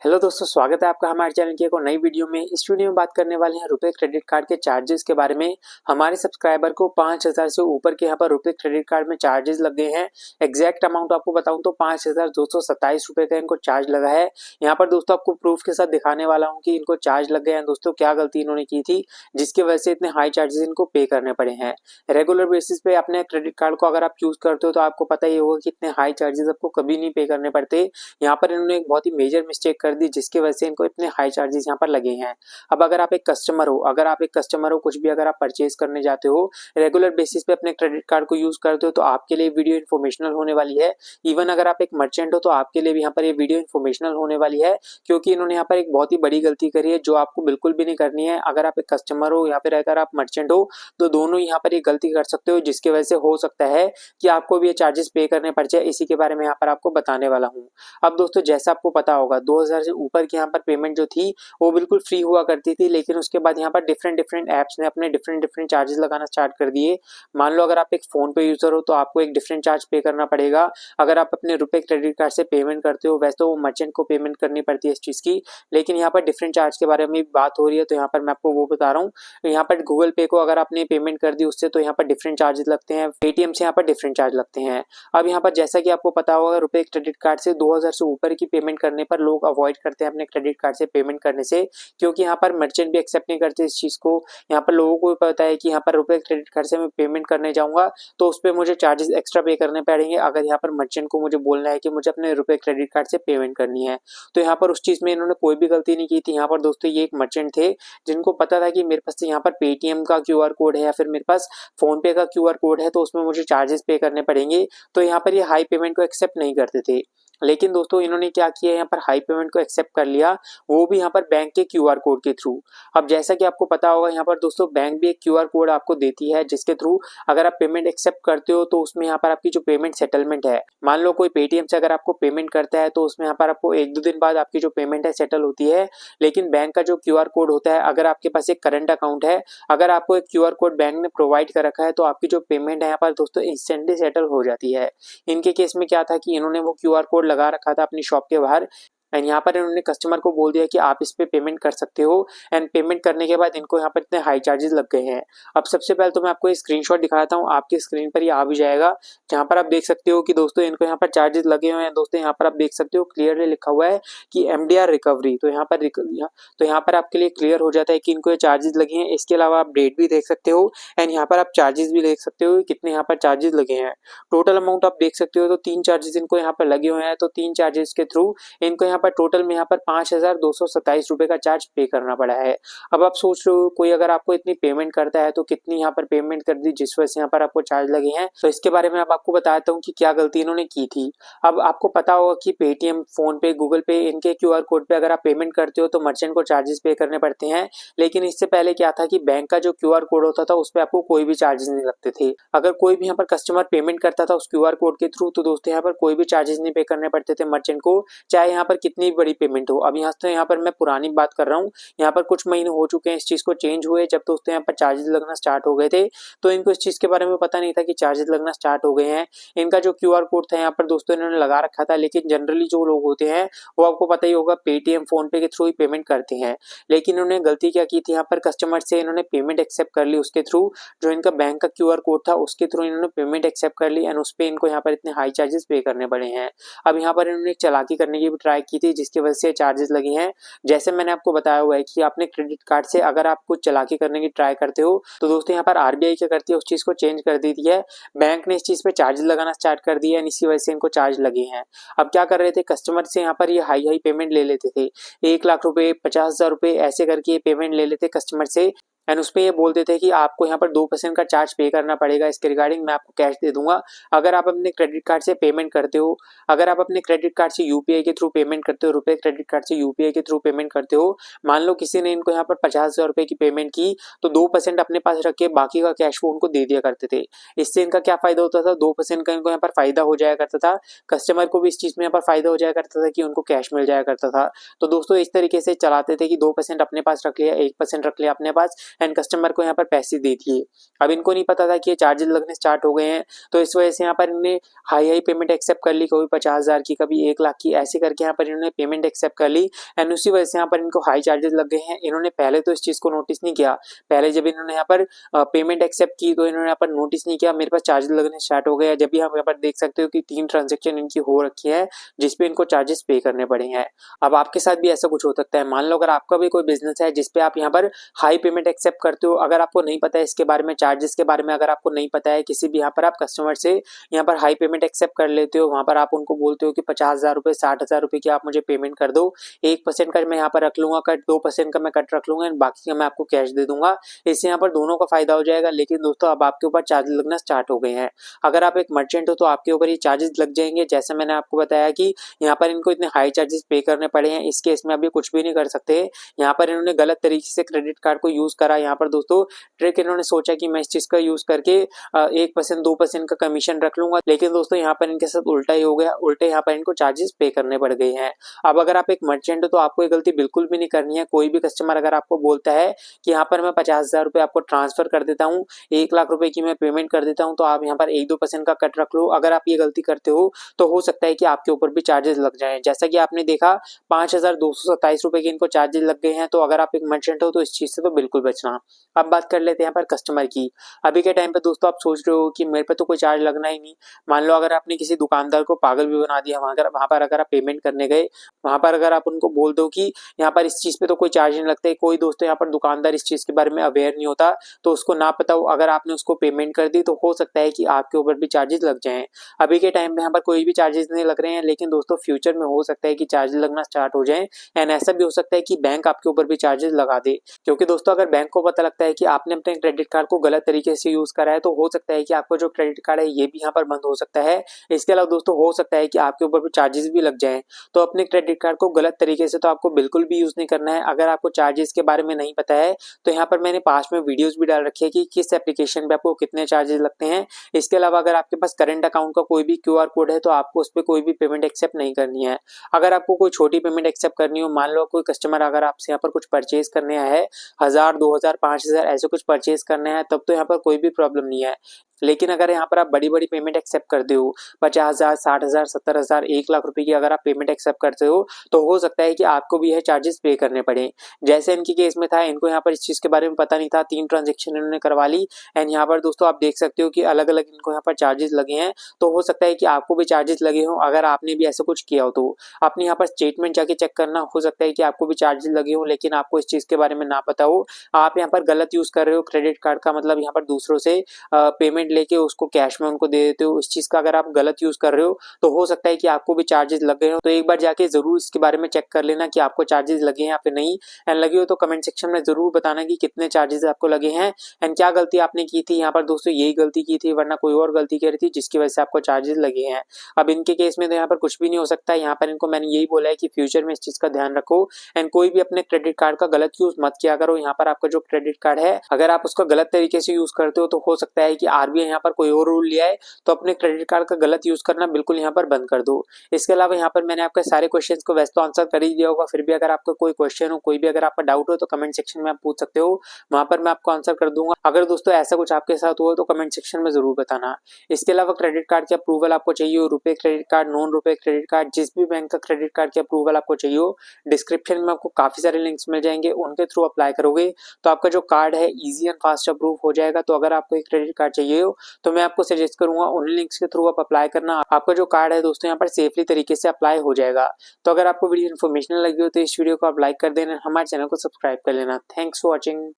Hello दोस्तों, स्वागत है आपका हमारे चैनल की एक और नई वीडियो में। इस वीडियो में बात करने वाले हैं रुपए क्रेडिट कार्ड के चार्जेस के बारे में। हमारे सब्सक्राइबर को 5,000 से ऊपर के यहाँ पर रुपए क्रेडिट कार्ड में चार्जेस लग गए हैं। एग्जैक्ट अमाउंट आपको बताऊं तो 5,227 रुपए का इनको चार्ज लगा है। यहाँ पर दोस्तों आपको प्रूफ के साथ दिखाने वाला हूँ कि इनको चार्ज लग गए हैं। दोस्तों क्या गलती इन्होंने की थी जिसकी वजह से इतने हाई चार्जेस इनको पे करने पड़े हैं। रेगुलर बेसिस पे अपने क्रेडिट कार्ड को अगर आप यूज करते हो तो आपको पता ही होगा कि इतने हाई चार्जेस आपको कभी नहीं पे करने पड़ते। यहाँ पर इन्होंने एक बहुत ही मेजर मिस्टेक कर दी जिसकी वजह से इनको इतने हाई चार्जेस यहाँ पर लगे हैं। अब अगर आप एक कस्टमर हो कुछ भी अगर आप परचेज करने जाते हो रेगुलर बेसिस पे अपने क्रेडिट कार्ड को यूज करते हो तो आपके लिए वीडियो इन्फॉर्मेशनल होने वाली है। इवन अगर आप एक मर्चेंट हो तो आपके लिए भी यहाँ पर ये वीडियो इन्फॉर्मेशनल होने वाली है, क्योंकि इन्होंने यहाँ पर एक बहुत ही बड़ी गलती करी है जो आपको बिल्कुल भी नहीं करनी है। अगर आप एक कस्टमर हो या फिर अगर आप मर्चेंट हो तो दोनों यहाँ पर ये गलती कर सकते हो, जिसकी वजह से हो सकता है कि आपको भी ये चार्जेस पे करने पड़ जाए। इसी के बारे में यहाँ पर आपको बताने वाला हूँ। अब दोस्तों जैसा आपको पता होगा 2,000 से ऊपर की यहाँ पर पेमेंट जो थी वो बिल्कुल फ्री हुआ करती थी, लेकिन उसके बाद यहाँ पर डिफरेंट ऐप्स ने अपने डिफरेंट चार्जेस लगाना स्टार्ट कर दिए। मान लो अगर आप एक फोन पे यूजर हो तो आपको एक डिफरेंट चार्ज पे करना पड़ेगा। अगर आप अपने रुपए क्रेडिट कार्ड से पेमेंट करते हो वैसे तो वो मर्चेंट को पेमेंट करनी पड़ती है इस चीज की, लेकिन यहाँ पर डिफरेंट चार्ज के बारे में बात हो रही है तो यहाँ पर मैं आपको वो बता रहा हूँ। यहाँ पर गूगल पे को अगर आपने पेमेंट कर दी उससे तो यहाँ पर डिफरेंट चार्जेस लगते हैं, पेटीएम से यहाँ पर डिफरेंट चार्ज लगते हैं। अब यहाँ पर जैसा कि आपको पता होगा रुपए क्रेडिट कार्ड से 2,000 से ऊपर की पेमेंट करने पर लोग अवॉइड करते हैं अपने क्रेडिट कार्ड से पेमेंट करने से, क्योंकि यहाँ पर मर्चेंट भी एक्सेप्ट नहीं करते इस चीज को। यहाँ पर लोगों को भी पता है कि यहाँ पर रुपए क्रेडिट कार्ड से मैं पेमेंट करने जाऊंगा तो उस पर मुझे चार्जेस एक्स्ट्रा पे करने पड़ेंगे अगर यहाँ पर मर्चेंट को मुझे बोलना है कि मुझे अपने रुपए क्रेडिट कार्ड से पेमेंट करनी है। तो यहाँ पर उस चीज में इन्होंने कोई भी गलती नहीं की थी। यहाँ पर दोस्तों ये एक मर्चेंट थे जिनको पता था कि मेरे पास यहाँ पर पेटीएम का क्यूआर कोड है या फिर मेरे पास फोन पे का क्यूआर कोड है तो उसमें मुझे चार्जेस पे करने पड़ेंगे, तो यहाँ पर ये हाई पेमेंट को एक्सेप्ट नहीं करते थे। लेकिन दोस्तों इन्होंने क्या किया, यहाँ पर हाई पेमेंट को एक्सेप्ट कर लिया, वो भी यहाँ पर बैंक के क्यूआर कोड के थ्रू। अब जैसा कि आपको पता होगा यहाँ पर दोस्तों बैंक भी एक क्यूआर कोड आपको देती है जिसके थ्रू अगर आप पेमेंट एक्सेप्ट करते हो तो उसमें यहाँ पर आपकी जो पेमेंट सेटलमेंट है, मान लो कोई पेटीएम से अगर आपको पेमेंट करता है तो उसमें यहाँ पर आपको 1-2 दिन बाद आपकी जो पेमेंट है सेटल होती है। लेकिन बैंक का जो क्यूआर कोड होता है, अगर आपके पास एक करंट अकाउंट है, अगर आपको एक क्यूआर कोड बैंक ने प्रोवाइड कर रखा है तो आपकी जो पेमेंट है यहाँ पर दोस्तों इंस्टेंटली सेटल हो जाती है। इनके केस में क्या था कि इन्होंने वो क्यूआर कोड लगा रखा था अपनी शॉप के बाहर एंड यहाँ पर इन्होंने कस्टमर को बोल दिया कि आप इस पे पेमेंट कर सकते हो, एंड पेमेंट करने के बाद इनको यहाँ पर इतने हाई चार्जेस लग गए हैं। अब सबसे पहले तो मैं आपको ये स्क्रीनशॉट दिखाता हूँ, आपकी स्क्रीन पर ये आ भी जाएगा जहाँ पर आप देख सकते हो कि दोस्तों इनको यहाँ पर चार्जेस लगे हुए हैं। दोस्तों यहाँ पर आप देख सकते हो क्लियरली लिखा हुआ है कि एमडीआर रिकवरी, तो यहाँ पर आपके लिए क्लियर हो जाता है कि इनको ये चार्जेस लगे हैं। इसके अलावा आप डेट भी देख सकते हो एंड यहाँ पर आप चार्जेस भी देख सकते हो कितने यहाँ पर चार्जेस लगे हैं। टोटल अमाउंट आप देख सकते हो तो 3 चार्जेस इनको यहाँ पर लगे हुए हैं, तो 3 चार्जेस के थ्रू इनको यहाँ पर टोटल में यहाँ पर 5,227 रुपए का चार्ज पे करना पड़ा है। अब आप सोच रहे हो कोई अगर आपको इतनी पेमेंट करता है तो कितनी यहाँ पर पेमेंट कर दी जिस वजह से यहाँ पर आपको चार्ज लगे हैं, तो इसके बारे में अब आपको बताता हूँ कि क्या गलती इन्होंने की थी। अब आपको पता होगा कि पेटीएम, फोन पे, गूगल पे, इनके क्यूआर कोड पे अगर आप पेमेंट करते हो तो मर्चेंट को चार्जेस पे करने पड़ते हैं। लेकिन इससे पहले क्या था कि बैंक का जो क्यूआर कोड होता था उस पर आपको कोई भी चार्जेस नहीं लगते थे। अगर कोई भी यहाँ पर कस्टमर पेमेंट करता था उस क्यूआर कोड के थ्रू तो दोस्तों यहाँ पर कोई भी चार्जेस नहीं पे करने पड़ते थे मर्चेंट को, चाहे यहाँ पर कितनी बड़ी पेमेंट हो। अब यहाँ पर मैं पुरानी बात कर रहा हूँ, यहाँ पर कुछ महीने हो चुके हैं इस चीज को चेंज हुए, जब दोस्तों यहाँ पर चार्जेस लगना स्टार्ट हो गए थे तो इनको इस चीज के बारे में पता नहीं था कि चार्जेस लगना स्टार्ट हो गए हैं। इनका जो क्यूआर कोड था यहाँ पर दोस्तों इन्होंने लगा रखा था, लेकिन जनरली जो लोग होते हैं वो आपको पता ही होगा पेटीएम, फोन पे के थ्रू ही पेमेंट करते हैं। लेकिन इन्होंने गलती क्या की थी, यहाँ पर कस्टमर से इन्होंने पेमेंट एक्सेप्ट कर ली उसके थ्रू, जो इनका बैंक का क्यूआर कोड था उसके थ्रू इन्होंने पेमेंट एक्सेप्ट कर ली एंड उस पर इनको यहाँ पर इतने हाई चार्जेस पे करने पड़े हैं। अब यहाँ पर इन्होंने चालाकी करने की भी ट्राई की थी जिसकी वजह से चार्जेस लगे हैं। जैसे मैंने आपको बताया हुआ है कि आपने क्रेडिट कार्ड से अगर आप कुछ चालाकी करने की ट्राई करते हो तो दोस्तों यहाँ पर आरबीआई क्या करती है, उस चीज को चेंज कर देती है। बैंक ने इस चीज पे चार्जेस लगाना स्टार्ट कर दिया है, इसी वजह से इनको चार्ज लगे हैं। अब क्या कर रहे थे, कस्टमर से यहाँ पर ये हाई पेमेंट ले लेते थे, 1 लाख रुपए, 50,000 रुपए ऐसे करके ये पेमेंट ले लेते कस्टमर से एंड उस पर ये बोलते थे कि आपको यहाँ पर 2% का चार्ज पे करना पड़ेगा, इसके रिगार्डिंग मैं आपको कैश दे दूंगा अगर आप अपने क्रेडिट कार्ड से पेमेंट करते हो। अगर आप अपने क्रेडिट कार्ड से यूपीआई के थ्रू पेमेंट करते हो, रुपए क्रेडिट कार्ड से यूपीआई के थ्रू पेमेंट करते हो, मान लो किसी ने इनको यहाँ पर 50,000 रुपए की पेमेंट की तो 2% अपने पास रख के बाकी का कैश वो उनको दे दिया करते थे। इससे इनका क्या फायदा होता था, 2% का इनको यहाँ पर फायदा हो जाया करता था, कस्टमर को भी इस चीज में यहाँ पर फायदा हो जाया करता था कि उनको कैश मिल जाया करता था। तो दोस्तों इस तरीके से चलाते थे कि 2% अपने पास रख लिया, 1% रख लिया अपने पास, एंड कस्टमर को यहाँ पर पैसे दे दिए। अब इनको नहीं पता था कि ये चार्जेस लगने स्टार्ट हो गए हैं, तो इस वजह से यहाँ पर इन्होंने हाई पेमेंट एक्सेप्ट कर ली, कभी 50,000 की, कभी 1 लाख की, ऐसे करके यहाँ पर इन्होंने पेमेंट एक्सेप्ट कर ली एंड उसी वजह से यहाँ पर इनको हाई चार्जेस लग गए हैं। इन्होंने पहले तो इस चीज़ को नोटिस नहीं किया, पहले जब इन्होंने यहाँ पर पेमेंट एक्सेप्ट की तो इन्होंने यहाँ पर नोटिस नहीं किया, मेरे पास चार्जेस लगने स्टार्ट हो गए। जब भी आप यहाँ पर देख सकते हो कि 3 ट्रांजेक्शन इनकी हो रखी है जिसपे इनको चार्जेस पे करने पड़े हैं। अब आपके साथ भी ऐसा कुछ हो सकता है। मान लो अगर आपका भी कोई बिजनेस है जिसपे आप यहाँ पर हाई पेमेंट एक्सेप्ट करते हो, अगर आपको नहीं पता है इसके बारे में, चार्जेस के बारे में अगर आपको नहीं पता है, किसी भी यहाँ पर आप कस्टमर से यहाँ पर हाई पेमेंट एक्सेप्ट कर लेते हो, वहां पर आप उनको बोलते हो कि 50,000 रुपए 60,000 रुपए की आप मुझे पेमेंट कर दो, 1% का मैं यहाँ पर रख लूंगा कट, 2% का मैं कट रख लूंगा, बाकी का मैं आपको कैश दे दूंगा। इससे यहाँ पर दोनों का फायदा हो जाएगा। लेकिन दोस्तों अब आपके ऊपर चार्जेस लगना स्टार्ट हो गए हैं। अगर आप एक मर्चेंट हो तो आपके ऊपर ये चार्जेस लग जाएंगे। जैसे मैंने आपको बताया कि यहाँ पर इनको इतने हाई चार्जेस पे करने पड़े हैं, इस केस में अभी कुछ भी नहीं कर सकते। यहाँ पर इन्होंने गलत तरीके से क्रेडिट कार्ड को यूज करा। यहाँ पर दोस्तों ट्रिक इन्होंने सोचा कि मैं इस चीज का यूज करके 1% 2% का कमीशन रख लूंगा, लेकिन दोस्तों यहाँ पर इनके साथ उल्टा ही हो गया। उल्टे यहाँ पर इनको चार्जेस पे करने पड़ गए हैं। अब अगर आप एक मर्चेंट हो तो आपको ये गलती बिल्कुल भी नहीं करनी है। कोई भी कस्टमर अगर आपको बोलता है कि यहाँ पर मैं 50,000 रुपए आपको ट्रांसफर कर देता हूँ, 1 लाख रुपए की मैं पेमेंट कर देता हूँ, तो आप यहाँ पर 1-2% का कट रख लो। अगर आप ये गलती करते हो तो हो सकता है कि आपके ऊपर भी चार्जेस लग जाए। जैसा कि आपने देखा 5,227 रुपए के इनको चार्जेस लग गए हैं। तो अगर आप एक मर्चेंट हो तो इस चीज से तो बिल्कुल बचना। अब बात कर लेते हैं यहाँ पर कस्टमर की। अभी के टाइम पे दोस्तों आप सोच रहे हो कि मेरे पे तो कोई चार्ज लगना ही नहीं। मान लो अगर आपने किसी दुकानदार को पागल भी बना दिया, वहां पर अगर आप पेमेंट करने गए, वहां पर अगर आप उनको बोल दो कि यहाँ पर इस चीज पे तो कोई चार्ज नहीं लगता है, कोई दोस्तों यहाँ पर दुकानदार इस चीज के बारे में अवेयर नहीं होता, तो उसको ना पता हो, अगर आपने उसको पेमेंट कर दी तो हो सकता है कि आपके ऊपर भी चार्जेस लग जाएं। अभी के टाइम पे यहाँ पर कोई भी चार्जेस नहीं लग रहे हैं, लेकिन दोस्तों फ्यूचर में हो सकता है कि चार्जेस लगना स्टार्ट हो जाए। एंड ऐसा भी हो सकता है कि बैंक आपके ऊपर भी चार्जेस लगा दे, क्योंकि दोस्तों अगर बैंक को पता लगता है कि आपने अपने क्रेडिट कार्ड को गलत तरीके से यूज करा है तो हो सकता है कि आपका जो क्रेडिट कार्ड है ये भी यहाँ पर बंद हो सकता है। इसके अलावा दोस्तों हो सकता है कि आपके ऊपर भी चार्जेस भी लग जाएं। तो अपने क्रेडिट कार्ड को गलत तरीके से तो आपको बिल्कुल भी यूज नहीं करना है। अगर आपको चार्जेस के बारे में नहीं पता है तो यहाँ पर मैंने पास में वीडियोस भी डाल रखी है कि किस एप्लीकेशन पे आपको कितने चार्जेस लगते हैं। इसके अलावा अगर आपके पास करंट अकाउंट का कोई भी QR कोड है तो आपको उस पर कोई भी पेमेंट एक्सेप्ट नहीं करनी है। अगर आपको कोई छोटी पेमेंट एक्सेप्ट करनी हो, मान लो कोई कस्टमर अगर आपसे यहाँ पर कुछ परचेज करने आया है, 1,000 2,000 5,000 ऐसे कुछ परचेज करने हैं, तब तो यहाँ पर कोई भी प्रॉब्लम नहीं है। लेकिन अगर यहाँ पर आप बड़ी बड़ी पेमेंट एक्सेप्ट करते हो, 50,000 60,000 70,000 1 लाख रुपए की अगर आप पेमेंट एक्सेप्ट करते हो तो हो सकता है कि आपको भी यह चार्जेस पे करने पड़े। जैसे इनके केस में था, इनको यहाँ पर इस चीज के बारे में पता नहीं था, 3 ट्रांजेक्शन इन्होंने करवा ली एंड यहाँ पर दोस्तों आप देख सकते हो कि अलग अलग इनको यहाँ पर चार्जेस लगे हैं। तो हो सकता है कि आपको भी चार्जेस लगे हो। अगर आपने भी ऐसा कुछ किया हो तो अपने यहाँ पर स्टेटमेंट जाके चेक करना। हो सकता है कि आपको भी चार्जेस लगे हो लेकिन आपको इस चीज के बारे में ना पता हो, आप यहाँ पर गलत यूज कर रहे हो क्रेडिट कार्ड का, मतलब यहाँ पर दूसरों से पेमेंट लेके उसको कैश में उनको दे देते हो। इस चीज का अगर आप गलत यूज कर रहे हो तो हो सकता है कि आपको भी चार्जेस लग गए हो। तो एक बार जाके जरूर इसके बारे में चेक कर लेना कि आपको चार्जेस लगे हैं या फिर नहीं। एंड लगे हो तो कमेंट सेक्शन में जरूर बताना कि कितने चार्जेस आपको लगे हैं एंड क्या गलती आपने की थी। यहाँ पर दोस्तों यही गलती की थी, वरना कोई और गलती कर रही थी जिसकी वजह से आपको चार्जेस लगे हैं। अब इनके केस में तो यहाँ पर कुछ भी नहीं हो सकता। यहाँ पर इनको मैंने यही बोला है कि फ्यूचर में इस चीज का ध्यान रखो एंड कोई भी अपने क्रेडिट कार्ड का गलत यूज मत किया करो। यहाँ पर आपका जो क्रेडिट कार्ड है अगर आप उसका गलत तरीके से यूज करते हो तो हो सकता है कि RBI यहाँ पर कोई और रूल लिया है, तो अपने क्रेडिट कार्ड का गलत यूज करना बिल्कुल यहाँ पर बंद कर दो। इसके अलावा यहाँ पर मैंने आपके सारे क्वेश्चंस को वैसे तो आंसर कर ही दिया होगा, फिर भी अगर आपका कोई क्वेश्चन हो, कोई भी अगर आपका डाउट हो तो कमेंट सेक्शन में आप पूछ सकते हो, वहां पर मैं आपको आंसर कर दूंगा। अगर दोस्तों ऐसा कुछ आपके साथ हुआ तो कमेंट सेक्शन में जरूर बताना। इसके अलावा क्रेडिट कार्ड के अप्रूवल आपको चाहिए हो, रुपए क्रेडिट कार्ड, नॉन रुपए क्रेडिट कार्ड, जिस भी बैंक का क्रेडिट कार्ड के अप्रूवल आपको चाहिए हो, डिस्क्रिप्शन में आपको काफी सारे लिंक्स मिल जाएंगे, उनके थ्रू अप्लाई करोगे तो आपका जो कार्ड है इजी एंड फास्ट अप्रूव हो जाएगा। तो अगर आपको एक क्रेडिट कार्ड चाहिए हो तो मैं आपको सजेस्ट करूंगा उन लिंक्स के थ्रू आप अप्लाई करना। आपका जो कार्ड है दोस्तों यहाँ पर सेफली तरीके से अप्लाई हो जाएगा। तो अगर आपको वीडियो इन्फॉर्मेशनल लगी हो तो इस वीडियो को आप लाइक कर देना, हमारे चैनल को सब्सक्राइब कर लेना। Thanks for watching.